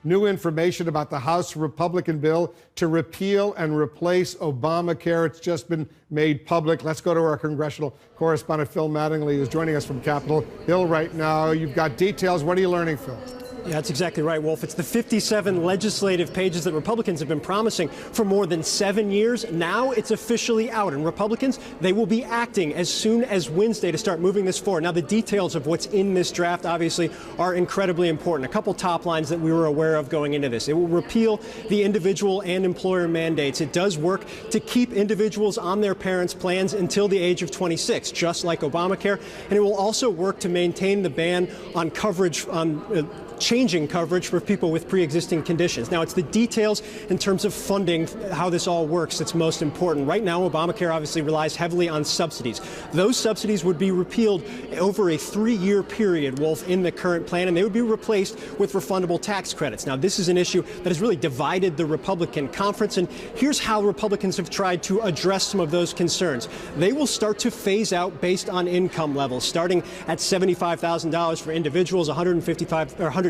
New information about the House Republican bill to repeal and replace Obamacare. It's just been made public. Let's go to our congressional correspondent, Phil Mattingly, who's joining us from Capitol Hill right now. You've got details. What are you learning, Phil? Yeah, that's exactly right, Wolf. It's the 57 legislative pages that Republicans have been promising for more than 7 years. Now it's officially out, and Republicans, they will be acting as soon as Wednesday to start moving this forward. Now, the details of what's in this draft, obviously, are incredibly important. A couple top lines that we were aware of going into this. It will repeal the individual and employer mandates. It does work to keep individuals on their parents' plans until the age of 26, just like Obamacare. And it will also work to maintain the ban on coverage on changing coverage for people with pre-existing conditions. Now, it's the details in terms of funding, how this all works, that's most important. Right now, Obamacare obviously relies heavily on subsidies. Those subsidies would be repealed over a 3-year period, Wolf, in the current plan, and they would be replaced with refundable tax credits. Now, this is an issue that has really divided the Republican conference, and here's how Republicans have tried to address some of those concerns. They will start to phase out based on income levels, starting at $75,000 for individuals, $150,000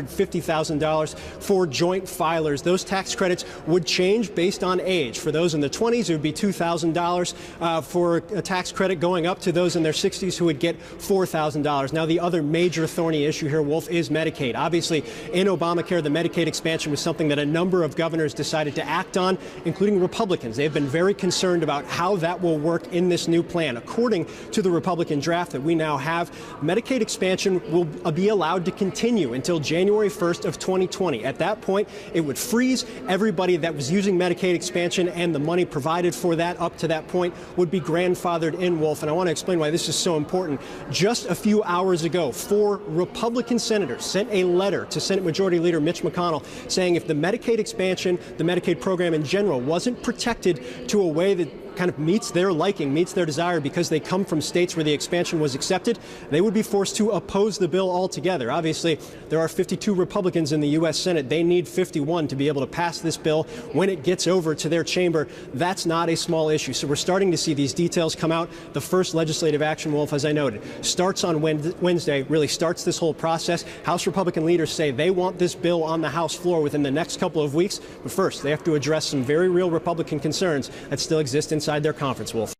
for joint filers. Those tax credits would change based on age. For those in their 20s, it would be $2,000 for a tax credit, going up to those in their 60s who would get $4,000. Now, the other major thorny issue here, Wolf, is Medicaid. Obviously, in Obamacare, the Medicaid expansion was something that a number of governors decided to act on, including Republicans. They've been very concerned about how that will work in this new plan. According to the Republican draft that we now have, Medicaid expansion will be allowed to continue until January 1st of 2020. At that point, it would freeze. Everybody that was using Medicaid expansion and the money provided for that up to that point would be grandfathered in, Wolf. And I want to explain why this is so important. Just a few hours ago, 4 Republican senators sent a letter to Senate Majority Leader Mitch McConnell saying if the Medicaid expansion, the Medicaid program in general, wasn't protected to a way that kind of meets their liking, meets their desire because they come from states where the expansion was accepted, they would be forced to oppose the bill altogether. Obviously, there are 52 Republicans in the U.S. Senate. They need 51 to be able to pass this bill when it gets over to their chamber. That's not a small issue. So we're starting to see these details come out. The first legislative action, Wolf, as I noted, starts on Wednesday, really starts this whole process. House Republican leaders say they want this bill on the House floor within the next couple of weeks. But first, they have to address some very real Republican concerns that still exist inside their conference, Wolf.